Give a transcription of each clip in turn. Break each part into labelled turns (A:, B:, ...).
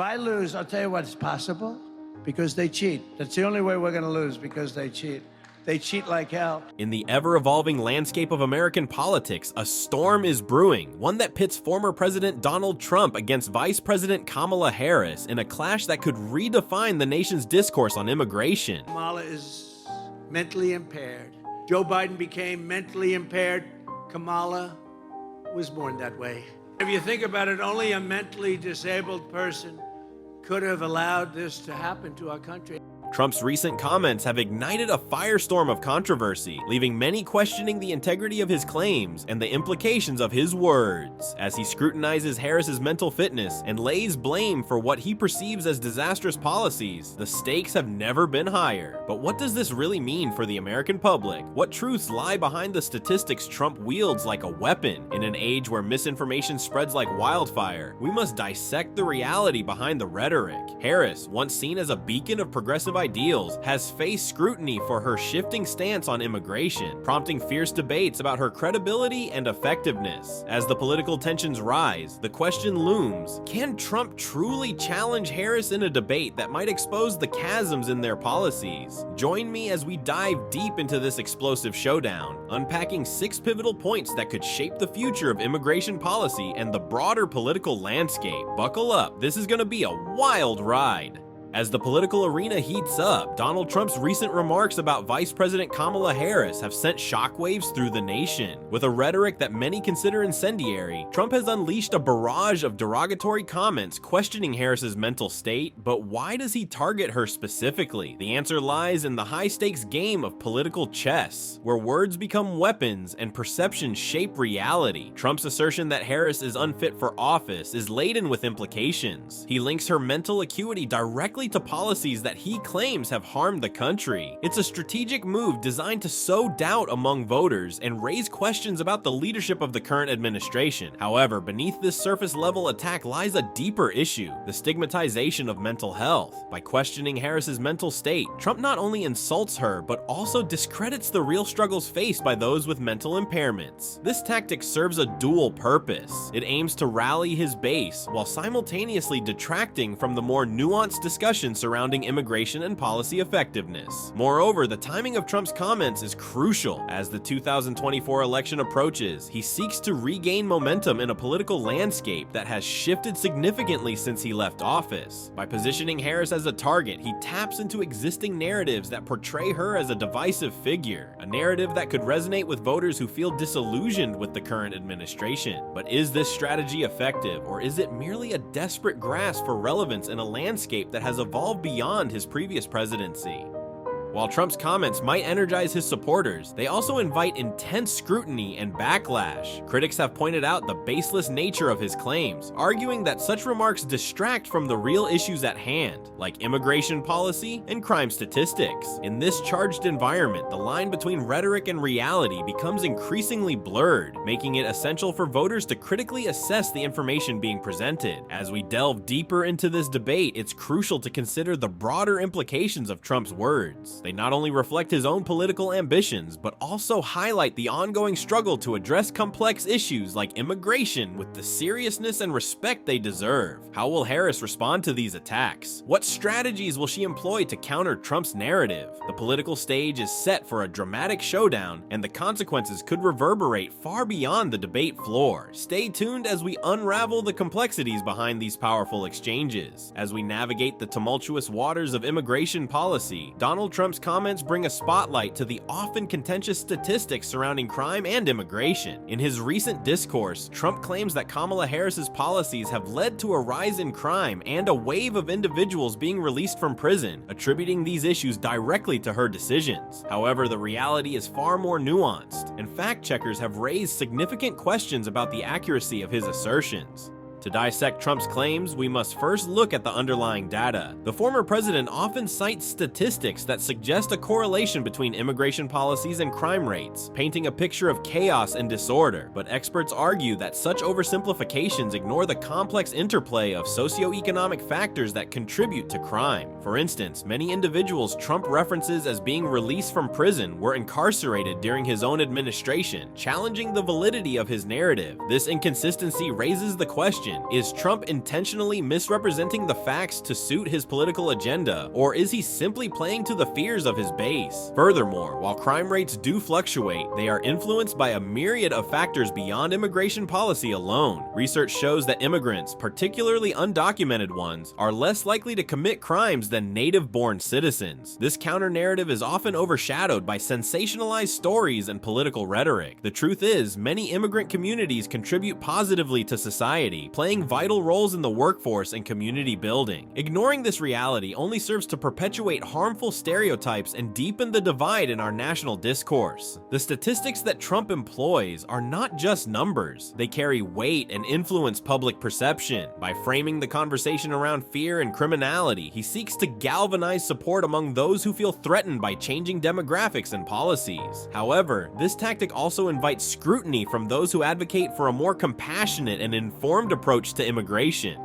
A: If I lose, I'll tell you what, it's possible because they cheat. That's the only way we're going to lose, because they cheat. They cheat like hell.
B: In the ever-evolving landscape of American politics, a storm is brewing, one that pits former President Donald Trump against Vice President Kamala Harris in a clash that could redefine the nation's discourse on immigration.
A: Kamala is mentally impaired. Joe Biden became mentally impaired. Kamala was born that way. If you think about it, only a mentally disabled person could have allowed this to happen to our country.
B: Trump's recent comments have ignited a firestorm of controversy, leaving many questioning the integrity of his claims and the implications of his words. As he scrutinizes Harris's mental fitness and lays blame for what he perceives as disastrous policies, the stakes have never been higher. But what does this really mean for the American public? What truths lie behind the statistics Trump wields like a weapon? In an age where misinformation spreads like wildfire, we must dissect the reality behind the rhetoric. Harris, once seen as a beacon of progressive ideals, has faced scrutiny for her shifting stance on immigration, prompting fierce debates about her credibility and effectiveness. As the political tensions rise, the question looms: can Trump truly challenge Harris in a debate that might expose the chasms in their policies? Join me as we dive deep into this explosive showdown, unpacking 6 pivotal points that could shape the future of immigration policy and the broader political landscape. Buckle up, this is gonna be a wild ride. As the political arena heats up, Donald Trump's recent remarks about Vice President Kamala Harris have sent shockwaves through the nation. With a rhetoric that many consider incendiary, Trump has unleashed a barrage of derogatory comments questioning Harris's mental state. But why does he target her specifically? The answer lies in the high-stakes game of political chess, where words become weapons and perceptions shape reality. Trump's assertion that Harris is unfit for office is laden with implications. He links her mental acuity directly to policies that he claims have harmed the country. It's a strategic move designed to sow doubt among voters and raise questions about the leadership of the current administration. However, beneath this surface-level attack lies a deeper issue: the stigmatization of mental health. By questioning Harris's mental state, Trump not only insults her, but also discredits the real struggles faced by those with mental impairments. This tactic serves a dual purpose. It aims to rally his base, while simultaneously detracting from the more nuanced discussion surrounding immigration and policy effectiveness. Moreover, the timing of Trump's comments is crucial. As the 2024 election approaches, he seeks to regain momentum in a political landscape that has shifted significantly since he left office. By positioning Harris as a target, he taps into existing narratives that portray her as a divisive figure, a narrative that could resonate with voters who feel disillusioned with the current administration. But is this strategy effective, or is it merely a desperate grasp for relevance in a landscape that has evolved beyond his previous presidency? While Trump's comments might energize his supporters, they also invite intense scrutiny and backlash. Critics have pointed out the baseless nature of his claims, arguing that such remarks distract from the real issues at hand, like immigration policy and crime statistics. In this charged environment, the line between rhetoric and reality becomes increasingly blurred, making it essential for voters to critically assess the information being presented. As we delve deeper into this debate, it's crucial to consider the broader implications of Trump's words. They not only reflect his own political ambitions, but also highlight the ongoing struggle to address complex issues like immigration with the seriousness and respect they deserve. How will Harris respond to these attacks? What strategies will she employ to counter Trump's narrative? The political stage is set for a dramatic showdown, and the consequences could reverberate far beyond the debate floor. Stay tuned as we unravel the complexities behind these powerful exchanges. As we navigate the tumultuous waters of immigration policy, Donald Trump's comments bring a spotlight to the often contentious statistics surrounding crime and immigration. In his recent discourse, Trump claims that Kamala Harris's policies have led to a rise in crime and a wave of individuals being released from prison, attributing these issues directly to her decisions. However, the reality is far more nuanced, and fact-checkers have raised significant questions about the accuracy of his assertions. To dissect Trump's claims, we must first look at the underlying data. The former president often cites statistics that suggest a correlation between immigration policies and crime rates, painting a picture of chaos and disorder. But experts argue that such oversimplifications ignore the complex interplay of socioeconomic factors that contribute to crime. For instance, many individuals Trump references as being released from prison were incarcerated during his own administration, challenging the validity of his narrative. This inconsistency raises the question: question: is Trump intentionally misrepresenting the facts to suit his political agenda, or is he simply playing to the fears of his base? Furthermore, while crime rates do fluctuate, they are influenced by a myriad of factors beyond immigration policy alone. Research shows that immigrants, particularly undocumented ones, are less likely to commit crimes than native-born citizens. This counter-narrative is often overshadowed by sensationalized stories and political rhetoric. The truth is, many immigrant communities contribute positively to society, playing vital roles in the workforce and community building. Ignoring this reality only serves to perpetuate harmful stereotypes and deepen the divide in our national discourse. The statistics that Trump employs are not just numbers. They carry weight and influence public perception. By framing the conversation around fear and criminality, he seeks to galvanize support among those who feel threatened by changing demographics and policies. However, this tactic also invites scrutiny from those who advocate for a more compassionate and informed approach to immigration.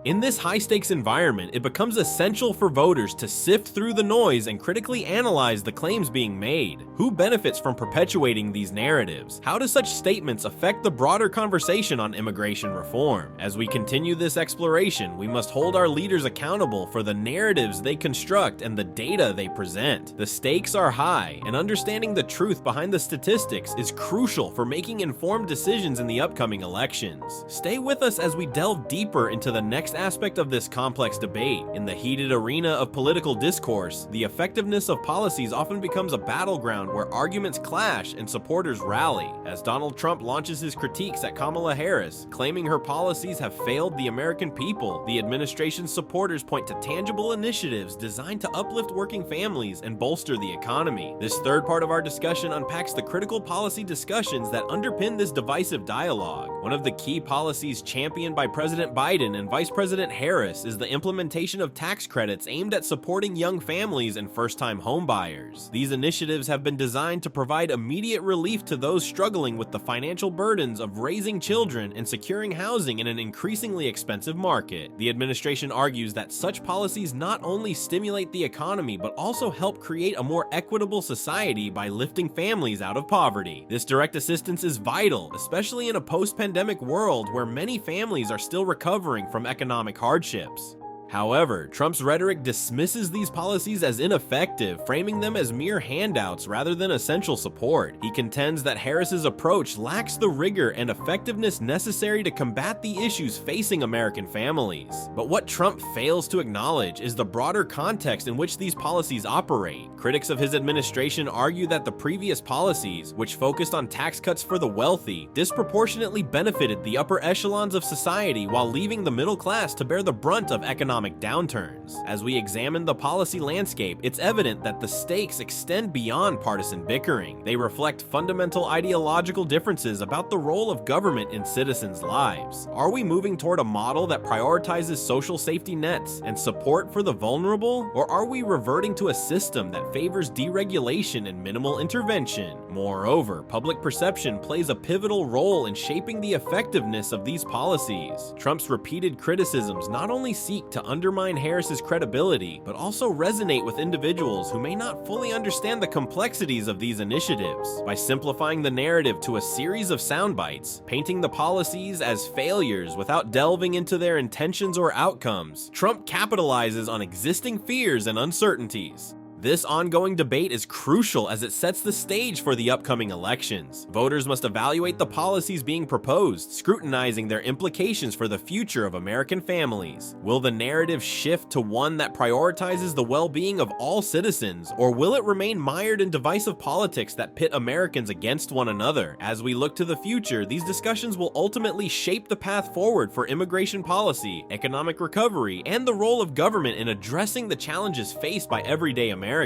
B: In this high-stakes environment, it becomes essential for voters to sift through the noise and critically analyze the claims being made. Who benefits from perpetuating these narratives? How do such statements affect the broader conversation on immigration reform? As we continue this exploration, we must hold our leaders accountable for the narratives they construct and the data they present. The stakes are high, and understanding the truth behind the statistics is crucial for making informed decisions in the upcoming elections. Stay with us as we delve deeper into the next aspect of this complex debate. In the heated arena of political discourse, the effectiveness of policies often becomes a battleground where arguments clash and supporters rally. As Donald Trump launches his critiques at Kamala Harris, claiming her policies have failed the American people, the administration's supporters point to tangible initiatives designed to uplift working families and bolster the economy. This third part of our discussion unpacks the critical policy discussions that underpin this divisive dialogue. One of the key policies championed by President Biden and Vice President Harris is the implementation of tax credits aimed at supporting young families and first-time homebuyers. These initiatives have been designed to provide immediate relief to those struggling with the financial burdens of raising children and securing housing in an increasingly expensive market. The administration argues that such policies not only stimulate the economy but also help create a more equitable society by lifting families out of poverty. This direct assistance is vital, especially in a post-pandemic world where many families are still recovering from economic hardships. However, Trump's rhetoric dismisses these policies as ineffective, framing them as mere handouts rather than essential support. He contends that Harris's approach lacks the rigor and effectiveness necessary to combat the issues facing American families. But what Trump fails to acknowledge is the broader context in which these policies operate. Critics of his administration argue that the previous policies, which focused on tax cuts for the wealthy, disproportionately benefited the upper echelons of society while leaving the middle class to bear the brunt of economic downturns. As we examine the policy landscape, it's evident that the stakes extend beyond partisan bickering. They reflect fundamental ideological differences about the role of government in citizens' lives. Are we moving toward a model that prioritizes social safety nets and support for the vulnerable, or are we reverting to a system that favors deregulation and minimal intervention? Moreover, public perception plays a pivotal role in shaping the effectiveness of these policies. Trump's repeated criticisms not only seek to undermine Harris's credibility, but also resonate with individuals who may not fully understand the complexities of these initiatives. By simplifying the narrative to a series of sound bites, painting the policies as failures without delving into their intentions or outcomes, Trump capitalizes on existing fears and uncertainties. This ongoing debate is crucial as it sets the stage for the upcoming elections. Voters must evaluate the policies being proposed, scrutinizing their implications for the future of American families. Will the narrative shift to one that prioritizes the well-being of all citizens, or will it remain mired in divisive politics that pit Americans against one another? As we look to the future, these discussions will ultimately shape the path forward for immigration policy, economic recovery, and the role of government in addressing the challenges faced by everyday Americans.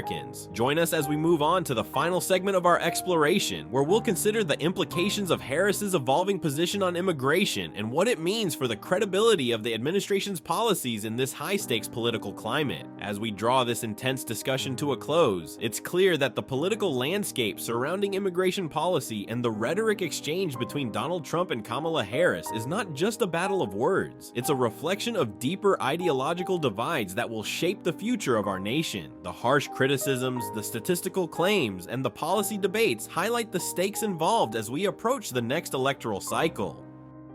B: Join us as we move on to the final segment of our exploration, where we'll consider the implications of Harris's evolving position on immigration and what it means for the credibility of the administration's policies in this high-stakes political climate. As we draw this intense discussion to a close, it's clear that the political landscape surrounding immigration policy and the rhetoric exchange between Donald Trump and Kamala Harris is not just a battle of words. It's a reflection of deeper ideological divides that will shape the future of our nation. The harsh criticisms, the statistical claims, and the policy debates highlight the stakes involved as we approach the next electoral cycle.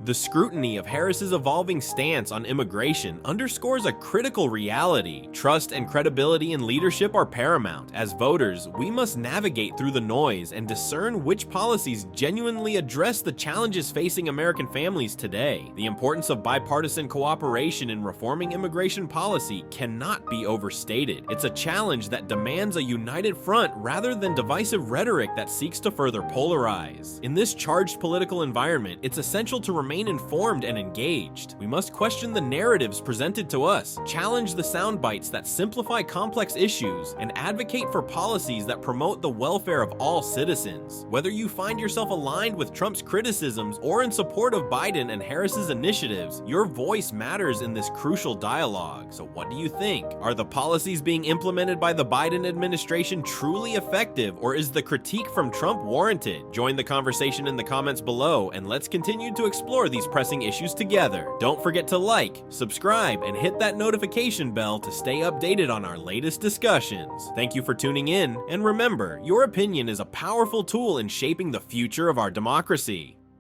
B: The scrutiny of Harris's evolving stance on immigration underscores a critical reality. Trust and credibility in leadership are paramount. As voters, we must navigate through the noise and discern which policies genuinely address the challenges facing American families today. The importance of bipartisan cooperation in reforming immigration policy cannot be overstated. It's a challenge that demands a united front rather than divisive rhetoric that seeks to further polarize. In this charged political environment, it's essential to remain informed and engaged. We must question the narratives presented to us, challenge the sound bites that simplify complex issues, and advocate for policies that promote the welfare of all citizens. Whether you find yourself aligned with Trump's criticisms or in support of Biden and Harris's initiatives, your voice matters in this crucial dialogue. So what do you think? Are the policies being implemented by the Biden administration truly effective, or is the critique from Trump warranted? Join the conversation in the comments below, and let's continue to explore these pressing issues together. Don't forget to like, subscribe, and hit that notification bell to stay updated on our latest discussions. Thank you for tuning in, and remember, your opinion is a powerful tool in shaping the future of our democracy.